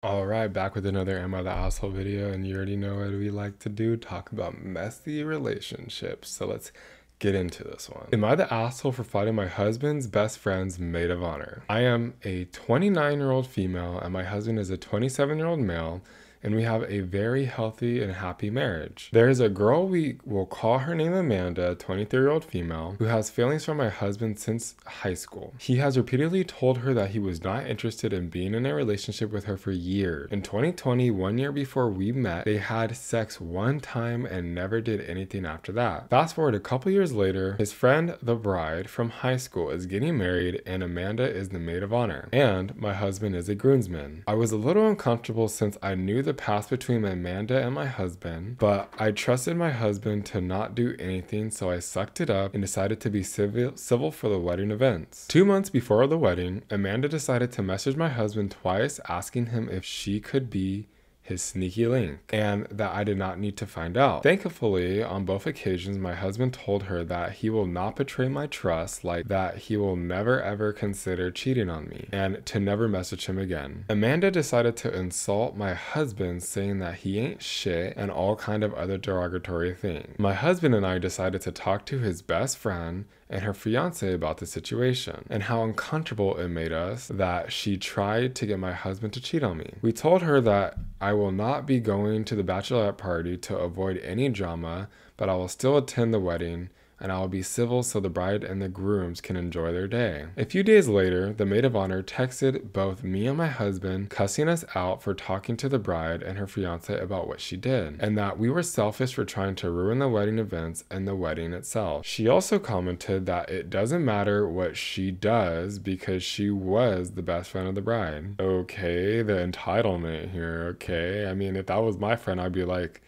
Alright, back with another Am I the Asshole video, and you already know what we like to do, talk about messy relationships. So let's get into this one. Am I the asshole for fighting my husband's best friend's maid of honor? I am a 29-year-old female and my husband is a 27-year-old male, and we have a very healthy and happy marriage. There is a girl, we will call her name Amanda, a 23-year-old female, who has feelings for my husband since high school. He has repeatedly told her that he was not interested in being in a relationship with her for years. In 2020, 1 year before we met, they had sex one time and never did anything after that. Fast forward a couple years later, his friend, the bride from high school, is getting married and Amanda is the maid of honor. And my husband is a groomsman. I was a little uncomfortable since I knew the past between Amanda and my husband, but I trusted my husband to not do anything, so I sucked it up and decided to be civil for the wedding events. 2 months before the wedding, Amanda decided to message my husband twice asking him if she could be his sneaky link, and that I did not need to find out. Thankfully, on both occasions, my husband told her that he will not betray my trust, like that he will never ever consider cheating on me, and to never message him again. Amanda decided to insult my husband, saying that he ain't shit and all kind of other derogatory things. My husband and I decided to talk to his best friend and her fiance about the situation and how uncomfortable it made us that she tried to get my husband to cheat on me. We told her that I will not be going to the bachelorette party to avoid any drama, but I will still attend the wedding and I will be civil so the bride and the grooms can enjoy their day. A few days later, the maid of honor texted both me and my husband, cussing us out for talking to the bride and her fiance about what she did, and that we were selfish for trying to ruin the wedding events and the wedding itself. She also commented that it doesn't matter what she does because she was the best friend of the bride. Okay, the entitlement here, okay? I mean, if that was my friend, I'd be like,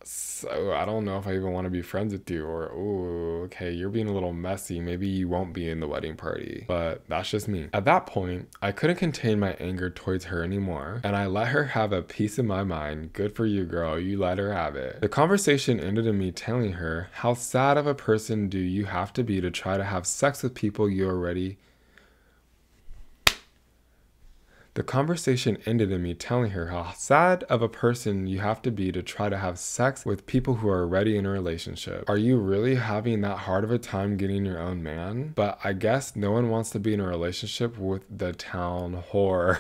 so I don't know if I even want to be friends with you, or oh, okay, you're being a little messy, maybe you won't be in the wedding party. But that's just me. At that point, I couldn't contain my anger towards her anymore, and I let her have a piece of my mind. Good for you, girl, you let her have it. The conversation ended in me telling her, how sad of a person do you have to be to try to have sex with people you already The conversation ended in me telling her how sad of a person you have to be to try to have sex with people who are already in a relationship. Are you really having that hard of a time getting your own man? But I guess no one wants to be in a relationship with the town whore.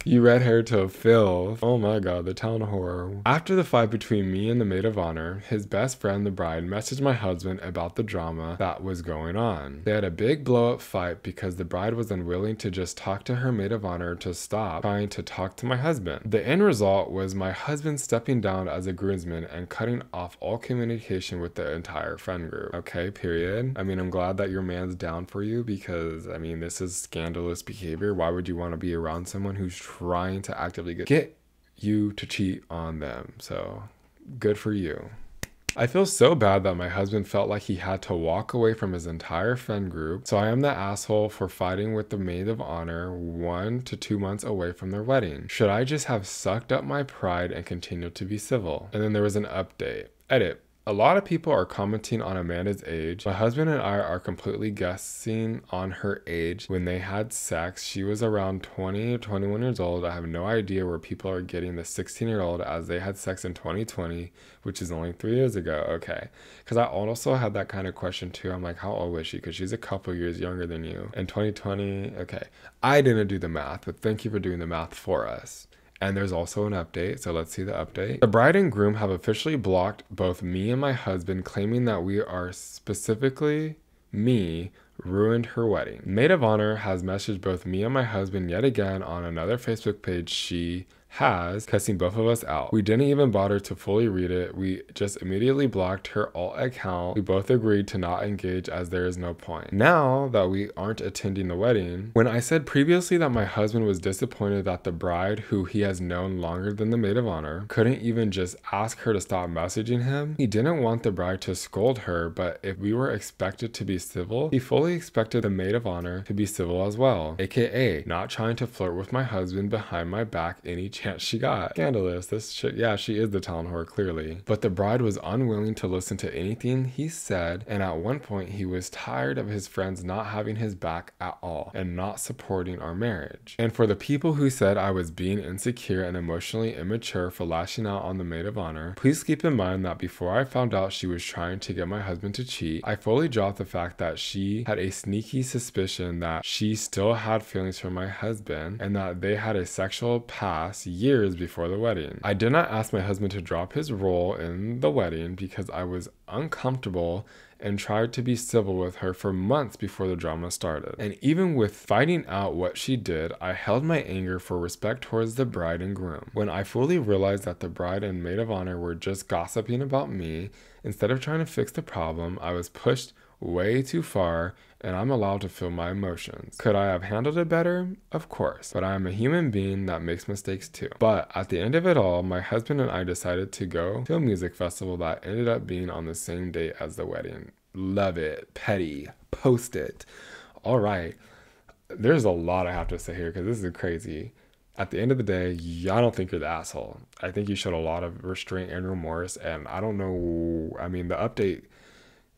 You red hair to Phil. Oh my god, the town whore. After the fight between me and the maid of honor, his best friend, the bride, messaged my husband about the drama that was going on. They had a big blow-up fight because the bride was unwilling to just talk to her maid of honor to stop trying to talk to my husband. The end result was my husband stepping down as a groomsman and cutting off all communication with the entire friend group. Okay, period. I mean, I'm glad that your man's down for you because, I mean, this is scandalous behavior. Why would you want to be around someone who's trying to actively get you to cheat on them? So good for you. I feel so bad that my husband felt like he had to walk away from his entire friend group, so I am the asshole for fighting with the maid of honor 1 to 2 months away from their wedding. Should I just have sucked up my pride and continued to be civil? And then there was an update. Edit. A lot of people are commenting on Amanda's age. My husband and I are completely guessing on her age. When they had sex, she was around 20 or 21 years old. I have no idea where people are getting the 16-year-old as they had sex in 2020, which is only 3 years ago. Okay. Because I also had that kind of question too. I'm like, how old was she? Because she's a couple years younger than you. In 2020, okay. I didn't do the math, but thank you for doing the math for us. And there's also an update, so let's see the update. The bride and groom have officially blocked both me and my husband, claiming that we are, specifically me, ruined her wedding. Maid of honor has messaged both me and my husband yet again on another Facebook page she has, cussing both of us out. We didn't even bother to fully read it. We just immediately blocked her alt account. We both agreed to not engage as there is no point. Now that we aren't attending the wedding, when I said previously that my husband was disappointed that the bride, who he has known longer than the maid of honor, couldn't even just ask her to stop messaging him, he didn't want the bride to scold her, but if we were expected to be civil, he fully expected the maid of honor to be civil as well, aka not trying to flirt with my husband behind my back any chance chance she got. Scandalous. This shit, yeah, she is the town whore, clearly. But the bride was unwilling to listen to anything he said, and at one point he was tired of his friends not having his back at all and not supporting our marriage. And for the people who said I was being insecure and emotionally immature for lashing out on the maid of honor, please keep in mind that before I found out she was trying to get my husband to cheat, I fully dropped the fact that she had a sneaky suspicion that she still had feelings for my husband and that they had a sexual past years before the wedding. I did not ask my husband to drop his role in the wedding because I was uncomfortable and tried to be civil with her for months before the drama started. And even with finding out what she did, I held my anger for respect towards the bride and groom. When I fully realized that the bride and maid of honor were just gossiping about me, instead of trying to fix the problem, I was pushed way too far, and I'm allowed to feel my emotions. Could I have handled it better? Of course, but I am a human being that makes mistakes too. But at the end of it all, my husband and I decided to go to a music festival that ended up being on the same day as the wedding. Love it. Petty. Post it. All right. There's a lot I have to say here because this is crazy. At the end of the day, I don't think you're the asshole. I think you showed a lot of restraint and remorse, and I don't know. I mean, the update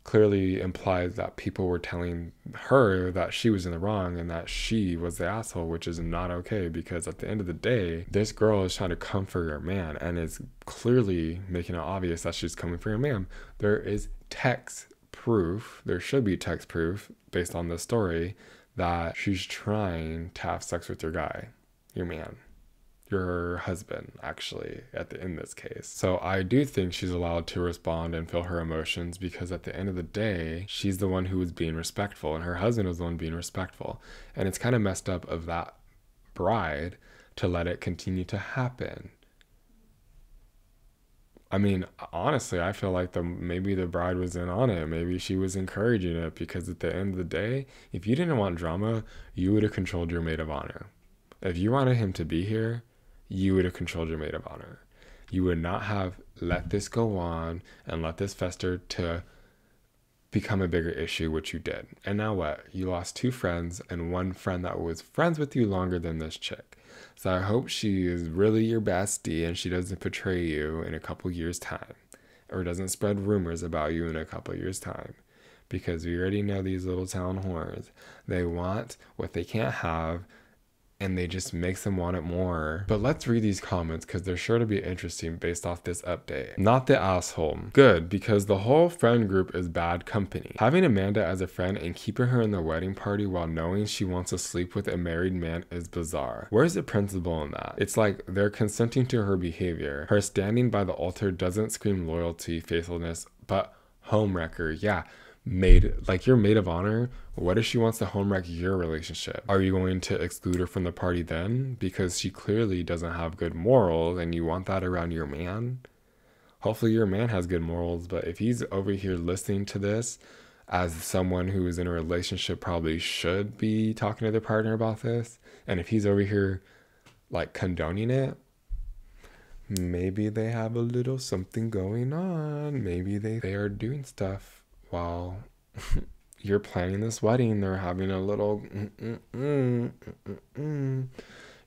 clearly implies that people were telling her that she was in the wrong and that she was the asshole, which is not okay, because at the end of the day, this girl is trying to come for your man and is clearly making it obvious that she's coming for your man. There is text proof, there should be text proof based on this story, that she's trying to have sex with your guy, your man. Your husband, actually, in this case. So I do think she's allowed to respond and feel her emotions, because at the end of the day, she's the one who was being respectful and her husband was the one being respectful. And it's kind of messed up of that bride to let it continue to happen. I mean, honestly, I feel like maybe the bride was in on it. Maybe she was encouraging it, because at the end of the day, if you didn't want drama, you would have controlled your maid of honor. If you wanted him to be here, you would have controlled your maid of honor. You would not have let this go on and let this fester to become a bigger issue, which you did. And now what? You lost 2 friends and 1 friend that was friends with you longer than this chick. So I hope she is really your bestie and she doesn't betray you in a couple years' time, or doesn't spread rumors about you in a couple years' time. Because we already know these little town whores. They want what they can't have, and they just makes them want it more. But let's read these comments because they're sure to be interesting based off this update. Not the asshole. Good, because the whole friend group is bad company. Having Amanda as a friend and keeping her in the wedding party while knowing she wants to sleep with a married man is bizarre. Where's the principle in that? It's like they're consenting to her behavior. Her standing by the altar doesn't scream loyalty, faithfulness, but homewrecker. Yeah. Your maid of honor, what if she wants to home wreck your relationship? Are you going to exclude her from the party then? Because she clearly doesn't have good morals and you want that around your man? Hopefully your man has good morals, but if he's over here listening to this as someone who is in a relationship probably should be talking to their partner about this, and if he's over here like condoning it, maybe they have a little something going on. Maybe they are doing stuff while you're planning this wedding. They're having a little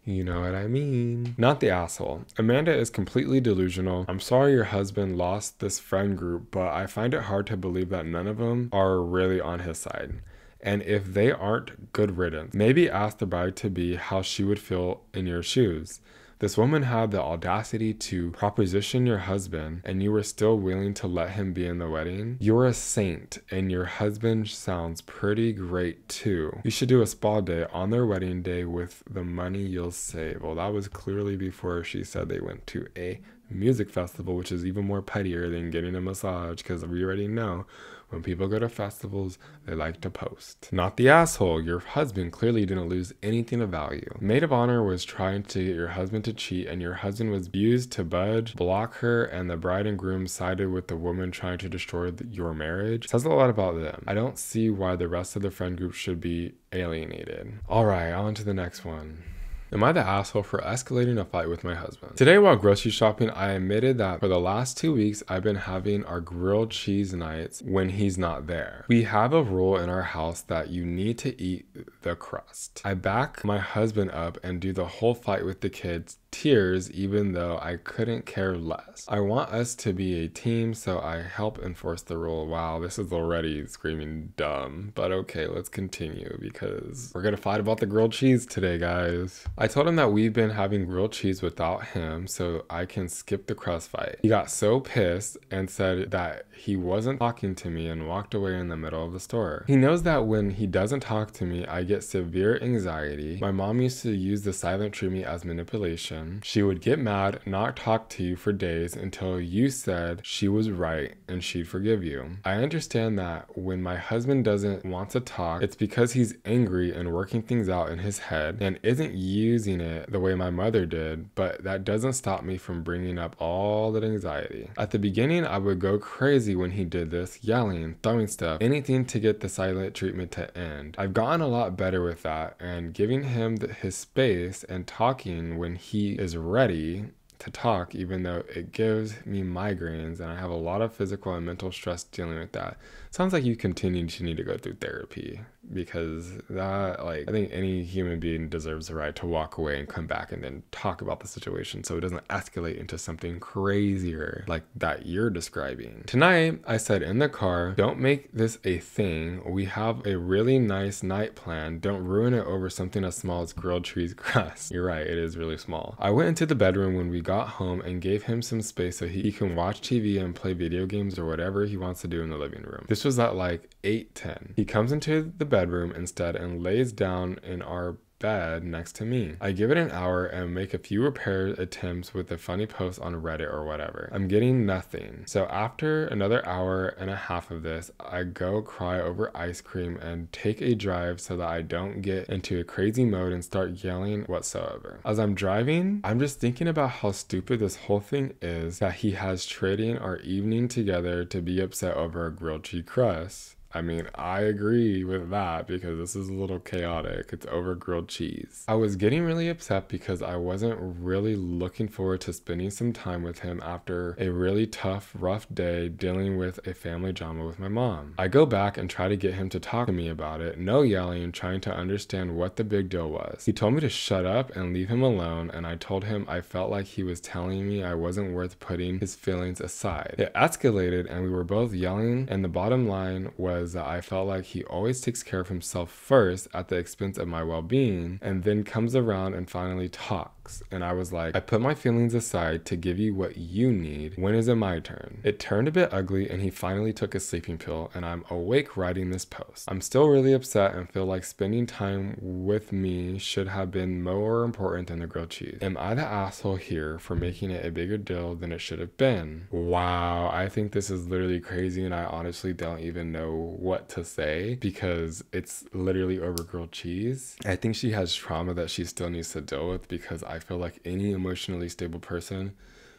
you know what I mean? Not the asshole. Amanda is completely delusional. I'm sorry your husband lost this friend group, but I find it hard to believe that none of them are really on his side. And if they aren't, good riddance. Maybe ask the bride to be how she would feel in your shoes. This woman had the audacity to proposition your husband, and you were still willing to let him be in the wedding. You're a saint, and your husband sounds pretty great too. You should do a spa day on their wedding day with the money you'll save. Well, that was clearly before she said they went to a music festival, which is even more pettier than getting a massage, because we already know when people go to festivals, they like to post. Not the asshole. Your husband clearly didn't lose anything of value. Maid of honor was trying to get your husband to cheat, and your husband was used to budge, block her, and the bride and groom sided with the woman trying to destroy your marriage. Says a lot about them. I don't see why the rest of the friend group should be alienated. All right, on to the next one. Am I the asshole for escalating a fight with my husband? Today while grocery shopping, I admitted that for the last 2 weeks, I've been having our grilled cheese nights when he's not there. We have a rule in our house that you need to eat the crust. I back my husband up and do the whole fight with the kids, tears, even though I couldn't care less. I want us to be a team, so I help enforce the rule. Wow, this is already screaming dumb, but okay, let's continue because we're gonna fight about the grilled cheese today, guys. I told him that we've been having grilled cheese without him so I can skip the crust fight. He got so pissed and said that he wasn't talking to me and walked away in the middle of the store. He knows that when he doesn't talk to me, I get severe anxiety. My mom used to use the silent treatment as manipulation. She would get mad, not talk to you for days until you said she was right and she'd forgive you. I understand that when my husband doesn't want to talk, it's because he's angry and working things out in his head and isn't using it the way my mother did, but that doesn't stop me from bringing up all that anxiety. At the beginning, I would go crazy when he did this, yelling, throwing stuff, anything to get the silent treatment to end. I've gotten a lot better with that and giving him his space and talking when he is ready to talk, even though it gives me migraines and I have a lot of physical and mental stress dealing with that. Sounds like you continue to need to go through therapy because that, like, I think any human being deserves the right to walk away and come back and then talk about the situation so it doesn't escalate into something crazier like that you're describing. Tonight, I said in the car, don't make this a thing. We have a really nice night plan. Don't ruin it over something as small as grilled cheese crust. You're right, it is really small. I went into the bedroom when we got home and gave him some space so he can watch TV and play video games or whatever he wants to do in the living room. This was at like 8:10. He comes into the bedroom instead and lays down in our bed next to me. I give it an hour and make a few repair attempts with a funny post on Reddit or whatever. I'm getting nothing. So after another hour and a half of this, I go cry over ice cream and take a drive so that I don't get into a crazy mode and start yelling whatsoever. As I'm driving, I'm just thinking about how stupid this whole thing is that he has trading our evening together to be upset over a grilled cheese crust. I mean, I agree with that because this is a little chaotic. It's over grilled cheese. I was getting really upset because I wasn't really looking forward to spending some time with him after a really tough, rough day dealing with a family drama with my mom. I go back and try to get him to talk to me about it. No yelling, trying to understand what the big deal was. He told me to shut up and leave him alone, and I told him I felt like he was telling me I wasn't worth putting his feelings aside. It escalated and we were both yelling, and the bottom line was that I felt like he always takes care of himself first at the expense of my well-being and then comes around and finally talks. And I was like, I put my feelings aside to give you what you need. When is it my turn? It turned a bit ugly and he finally took a sleeping pill and I'm awake writing this post. I'm still really upset and feel like spending time with me should have been more important than the grilled cheese. Am I the asshole here for making it a bigger deal than it should have been? Wow, I think this is literally crazy and I honestly don't even know what to say because it's literally over grilled cheese. I think she has trauma that she still needs to deal with because I feel like any emotionally stable person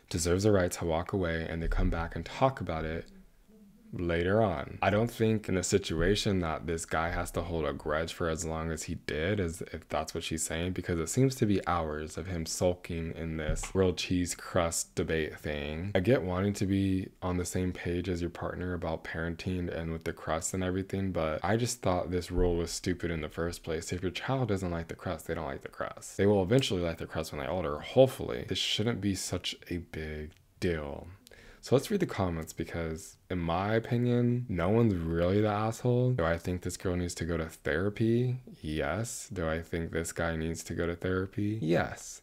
deserves the right to walk away and to come back and talk about it later on. I don't think in a situation that this guy has to hold a grudge for as long as he did, as if that's what she's saying, because it seems to be hours of him sulking in this grilled cheese crust debate thing. I get wanting to be on the same page as your partner about parenting and with the crust and everything, but I just thought this rule was stupid in the first place. If your child doesn't like the crust, they don't like the crust. They will eventually like the crust when they're older, hopefully. This shouldn't be such a big deal. So let's read the comments because in my opinion, no one's really the asshole. Do I think this girl needs to go to therapy? Yes. Do I think this guy needs to go to therapy? Yes.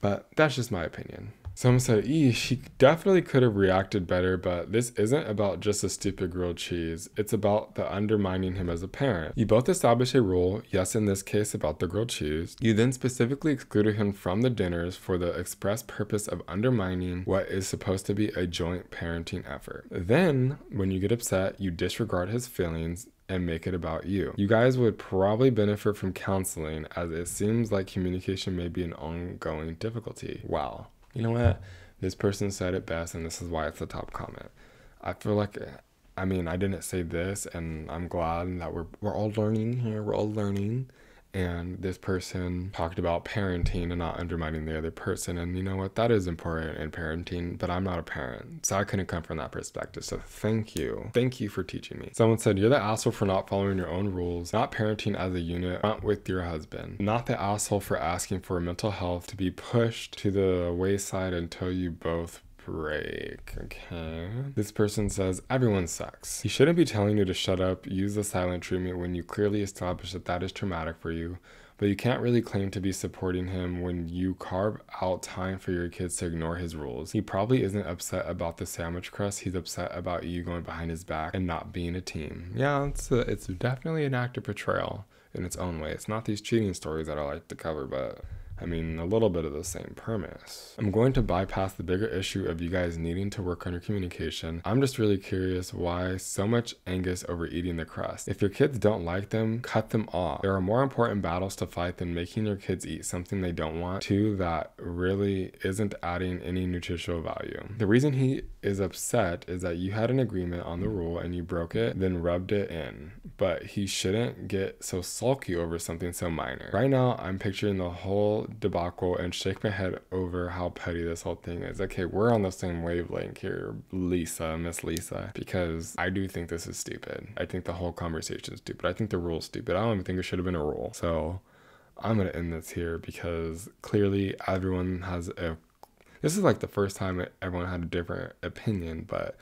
But that's just my opinion. Someone said, she definitely could have reacted better, but this isn't about just a stupid grilled cheese. It's about the undermining him as a parent. You both established a rule, yes in this case about the grilled cheese. You then specifically excluded him from the dinners for the express purpose of undermining what is supposed to be a joint parenting effort. Then, when you get upset, you disregard his feelings and make it about you. You guys would probably benefit from counseling as it seems like communication may be an ongoing difficulty. Wow. You know what? This person said it best, and this is why it's the top comment. I feel like, I mean, I didn't say this, and I'm glad that we're all learning here. We're all learning. and this person talked about parenting and not undermining the other person. And you know what? That is important in parenting, but I'm not a parent, so I couldn't come from that perspective. So thank you. Thank you for teaching me. Someone said, you're the asshole for not following your own rules, not parenting as a unit, not with your husband. Not the asshole for asking for mental health to be pushed to the wayside until you both break. Okay. This person says, everyone sucks. He shouldn't be telling you to shut up, use the silent treatment when you clearly establish that that is traumatic for you. But you can't really claim to be supporting him when you carve out time for your kids to ignore his rules. He probably isn't upset about the sandwich crust. He's upset about you going behind his back and not being a team. Yeah, it's definitely an act of betrayal in its own way. It's not these cheating stories that I like to cover, but I mean, a little bit of the same premise. I'm going to bypass the bigger issue of you guys needing to work on your communication. I'm just really curious why so much Angus over eating the crust. If your kids don't like them, cut them off. There are more important battles to fight than making your kids eat something they don't want to that really isn't adding any nutritional value. The reason he is upset is that you had an agreement on the rule and you broke it, then rubbed it in. But he shouldn't get so sulky over something so minor. Right now, I'm picturing the whole debacle and shake my head over how petty this whole thing is. Okay, we're on the same wavelength here, Miss Lisa, because I do think this is stupid. I think the whole conversation is stupid. I think the rule's stupid. I don't even think it should have been a rule. So I'm gonna end this here because clearly everyone has this is like the first time everyone had a different opinion, but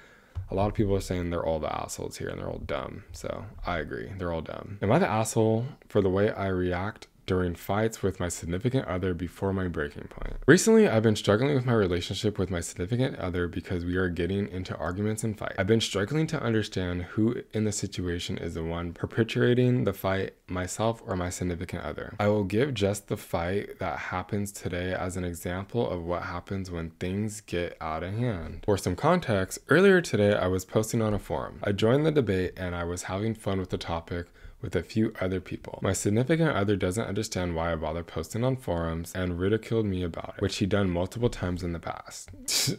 a lot of people are saying they're all the assholes here and they're all dumb. So I agree, they're all dumb. Am I the asshole for the way I react during fights with my significant other before my breaking point? Recently, I've been struggling with my relationship with my significant other because we are getting into arguments and fights. I've been struggling to understand who in the situation is the one perpetuating the fight, myself or my significant other. I will give just the fight that happens today as an example of what happens when things get out of hand. For some context, earlier today I was posting on a forum. I joined the debate and I was having fun with the topic with a few other people. My significant other doesn't understand why I bother posting on forums and ridiculed me about it, which he done multiple times in the past.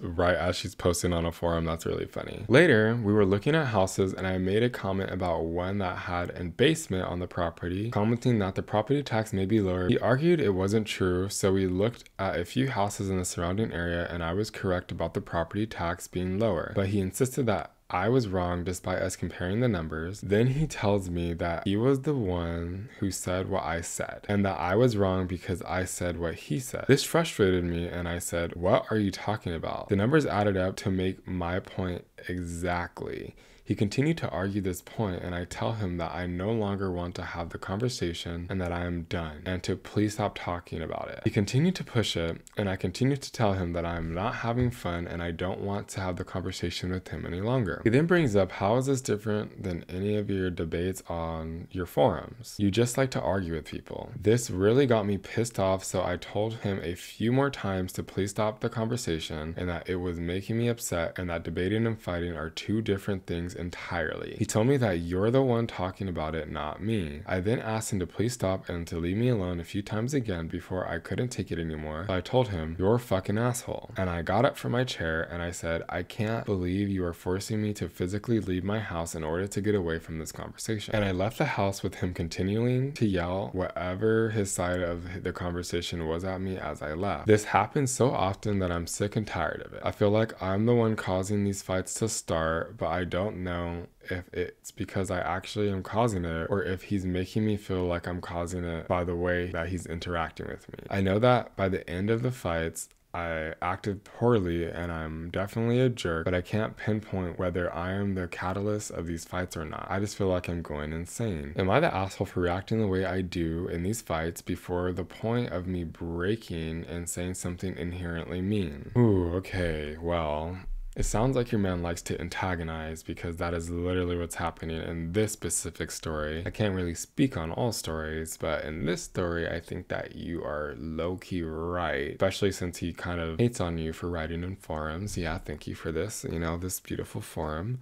Right as she's posting on a forum, that's really funny. Later, we were looking at houses and I made a comment about one that had a basement on the property, commenting that the property tax may be lower. He argued it wasn't true, so we looked at a few houses in the surrounding area and I was correct about the property tax being lower, but he insisted that I was wrong despite us comparing the numbers. Then he tells me that he was the one who said what I said and that I was wrong because I said what he said. This frustrated me and I said, what are you talking about? The numbers added up to make my point exactly. He continued to argue this point and I tell him that I no longer want to have the conversation and that I am done and to please stop talking about it. He continued to push it and I continued to tell him that I am not having fun and I don't want to have the conversation with him any longer. He then brings up, how is this different than any of your debates on your forums? You just like to argue with people. This really got me pissed off, so I told him a few more times to please stop the conversation and that it was making me upset and that debating and fighting are two different things entirely. He told me that you're the one talking about it, not me. I then asked him to please stop and to leave me alone a few times again before I couldn't take it anymore. So I told him, you're a fucking asshole. And I got up from my chair and I said, I can't believe you are forcing me to physically leave my house in order to get away from this conversation. And I left the house with him continuing to yell whatever his side of the conversation was at me as I left. This happens so often that I'm sick and tired of it. I feel like I'm the one causing these fights to start, but I don't know if it's because I actually am causing it or if he's making me feel like I'm causing it by the way that he's interacting with me. I know that by the end of the fights, I acted poorly and I'm definitely a jerk, but I can't pinpoint whether I am the catalyst of these fights or not. I just feel like I'm going insane. Am I the asshole for reacting the way I do in these fights before the point of me breaking and saying something inherently mean? Ooh, okay, well, it sounds like your man likes to antagonize because that is literally what's happening in this specific story. I can't really speak on all stories, but in this story, I think that you are low-key right, especially since he kind of hates on you for writing in forums. Yeah, thank you for this, you know, this beautiful forum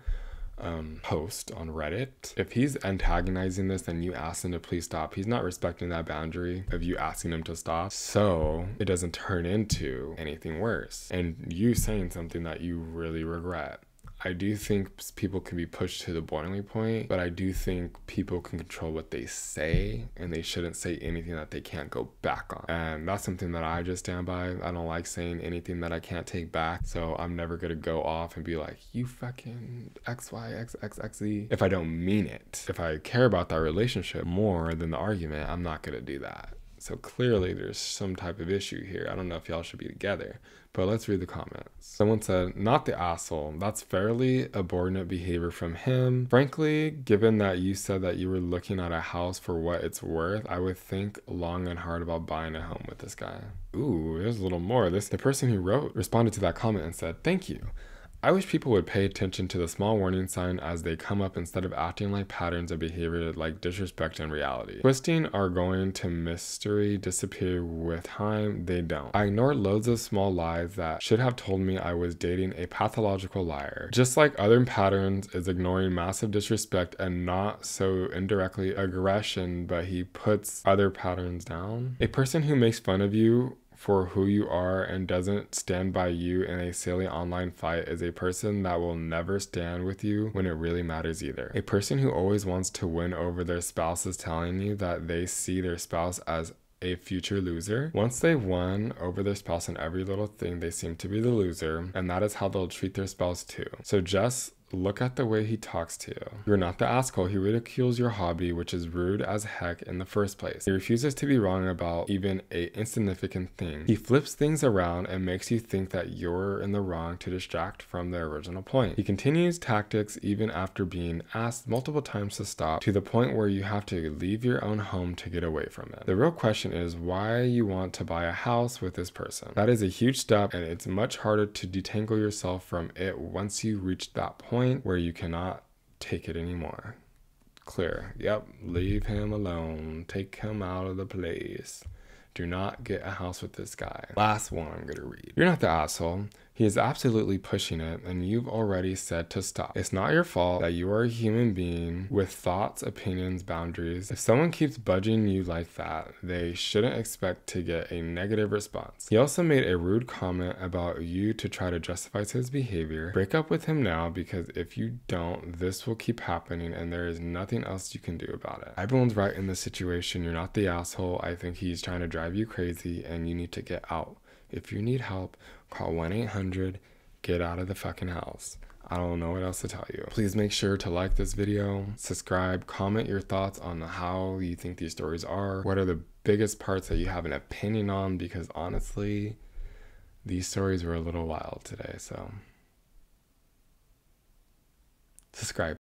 post on Reddit. If he's antagonizing this and you ask him to please stop, he's not respecting that boundary of you asking him to stop, so it doesn't turn into anything worse and you saying something that you really regret. I do think people can be pushed to the boiling point, but I do think people can control what they say, and they shouldn't say anything that they can't go back on. And that's something that I just stand by. I don't like saying anything that I can't take back. So I'm never gonna go off and be like, you fucking XYXXXZ if I don't mean it. If I care about that relationship more than the argument, I'm not gonna do that. So clearly there's some type of issue here. I don't know if y'all should be together, but let's read the comments. Someone said, not the asshole. That's fairly subordinate behavior from him. Frankly, given that you said that you were looking at a house for what it's worth, I would think long and hard about buying a home with this guy. Ooh, there's a little more. The person who wrote responded to that comment and said, thank you. I wish people would pay attention to the small warning sign as they come up instead of acting like patterns of behavior like disrespect and reality. Twisting are going to mystery disappear with time. They don't. I ignored loads of small lies that should have told me I was dating a pathological liar. Just like other patterns is ignoring massive disrespect and not so indirectly aggression, but he puts other patterns down. A person who makes fun of you for who you are and doesn't stand by you in a silly online fight is a person that will never stand with you when it really matters either. A person who always wants to win over their spouse is telling you that they see their spouse as a future loser. Once they've won over their spouse in every little thing, they seem to be the loser, and that is how they'll treat their spouse too. So just look at the way he talks to you. You're not the asshole. He ridicules your hobby, which is rude as heck in the first place. He refuses to be wrong about even a insignificant thing. He flips things around and makes you think that you're in the wrong to distract from the original point. He continues tactics even after being asked multiple times to stop, to the point where you have to leave your own home to get away from it. The real question is why you want to buy a house with this person. That is a huge step, and it's much harder to detangle yourself from it once you reach that point where you cannot take it anymore. Clear. Yep. Leave him alone. Take him out of the place. Do not get a house with this guy. Last one I'm gonna read. You're not the asshole. He is absolutely pushing it, and you've already said to stop. It's not your fault that you are a human being with thoughts, opinions, boundaries. If someone keeps budging you like that, they shouldn't expect to get a negative response. He also made a rude comment about you to try to justify his behavior. Break up with him now, because if you don't, this will keep happening and there is nothing else you can do about it. Everyone's right in this situation. You're not the asshole. I think he's trying to drive you crazy and you need to get out. If you need help, call 1-800, get out of the fucking house. I don't know what else to tell you. Please make sure to like this video, subscribe, comment your thoughts on how you think these stories are. What are the biggest parts that you have an opinion on? Because honestly, these stories were a little wild today, so subscribe.